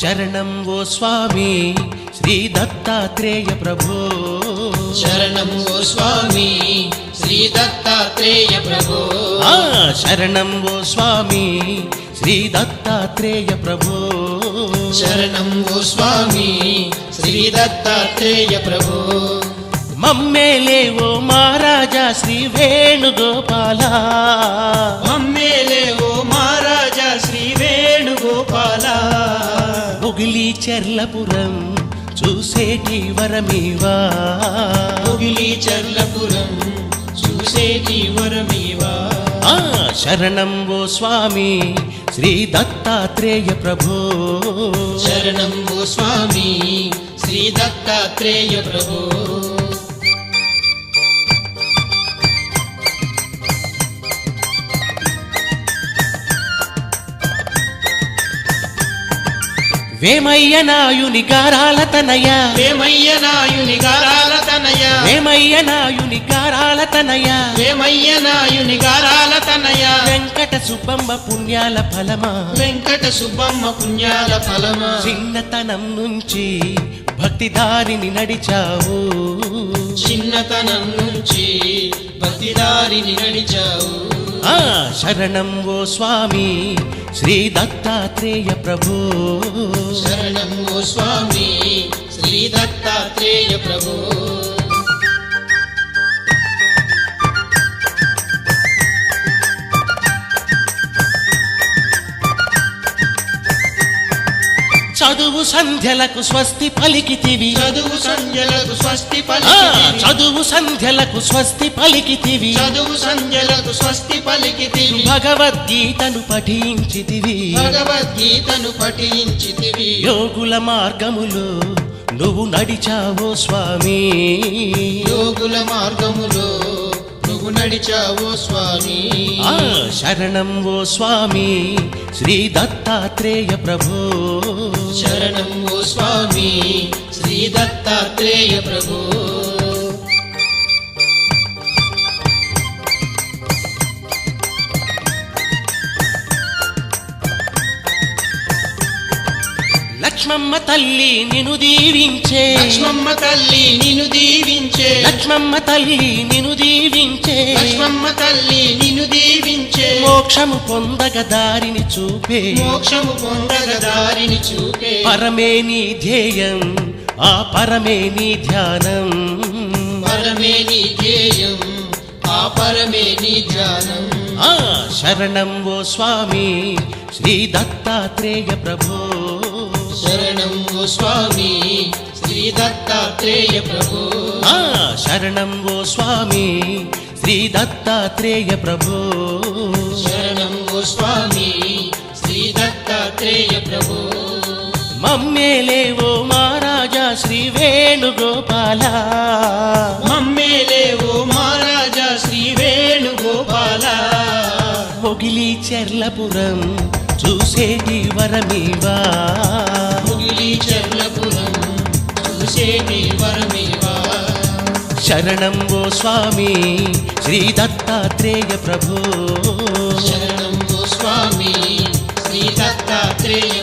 శరణం ఓ స్వామి శ్రీ దత్తాత్రేయ ప్రభో శరణం ఓ స్వామి శ్రీ దత్తాత్రేయ ప్రభో శరణం ఓ స్వామి శ్రీ దత్తాత్రేయ ప్రభో శరణం ఓ స్వామి శ్రీ దత్తాత్రేయ ప్రభో మమ్మేలే ఓ మహారాజా శ్రీ వేణుగోపాల మమ్మేలే ఓ మహారాజా శ్రీ వేణుగోపాల ముగిలి చెర్లపురం చూసేటి వరమీవా ముగిలి చర్లపురం చూసేటి వరమీవా శరణం ఓ స్వామి శ్రీ దత్తాత్రేయ ప్రభో శరణం ఓ స్వామి శ్రీ దత్తాత్రేయ ప్రభో వేమయ్య నాయుని గారాల తనయ వేమయ్య నాయుని గారాల తనయ వేమయ్య నాయుని గారాల తనయ వేమయ్య నాయుని గారాల తనయ వెంకట సుబ్బమ్మ పుణ్యాల ఫలమా వెంకట సుబ్బమ్మ పుణ్యాల ఫలమా చిన్నతనం నుంచి భక్తి దారిని నడిచావు చిన్నతనం నుంచి భక్తి దారిని నడిచావు శరణం ఓ స్వామి శ్రీ దత్తాత్రేయ ప్రభో శరణం ఓ స్వామి శ్రీ దత్తాత్రేయ ప్రభో చదువు సంధ్యలకు స్వస్తి పలికితివి చదువు సంధ్యలకు స్వస్తి పలికితివి చదువు సంధ్యలకు స్వస్తి పలికితివి చదువు సంధ్యలకు స్వస్తి పలికితివి భగవద్గీతను పఠించితివి భగవద్గీతను పఠించితివి యోగుల మార్గములో నువ్వు నడిచావో స్వామి యోగుల మార్గములో నువ్వు నడిచావో స్వామి శరణం ఓ స్వామి శ్రీ దత్తాత్రేయ ప్రభో శరణం ఓ స్వామి శ్రీ దత్తాత్రేయ ప్రభో లక్ష్మమ్మ తల్లి నిన్ను దీవించే లక్ష్మమ్మ తల్లి నిన్ను దీవించే లక్ష్మమ్మ తల్లి నిన్ను దీవించే లక్ష్మమ్మ తల్లి నిన్ను దీవించే మోక్షము పొందగ దారిని చూపే మోక్షము పొందగ దారిని చూపే పరమే నీ ధ్యేయం ఆ పరమే నీ ధ్యానం పరమే నీ ధ్యేయం ఆ పరమే నీ ధ్యానం శరణం ఓ స్వామి శ్రీ దత్తాత్రేయ ప్రభో శరణం ఓ స్వామి శ్రీ దత్తాత్రేయ ప్రభో శరణం ఓ స్వామి శ్రీ దత్తాత్రేయ ప్రభో శరణం ఓ స్వామి శ్రీ దత్తాత్రేయ ప్రభో మమ్మేలే ఓ మహారాజా శ్రీ వేణుగోపాల మమ్మేలే ఓ మహారాజా శ్రీ వేణుగోపాల మొగిలి చెర్లపురం చూసేటి వరమీవా ముగిలి చర్లపురం చూసేటి వరమేవా శరణం ఓ స్వామి శ్రీ దత్తాత్రేయ ప్రభో శరణం ఓ స్వామి శ్రీ దత్తాత్రేయ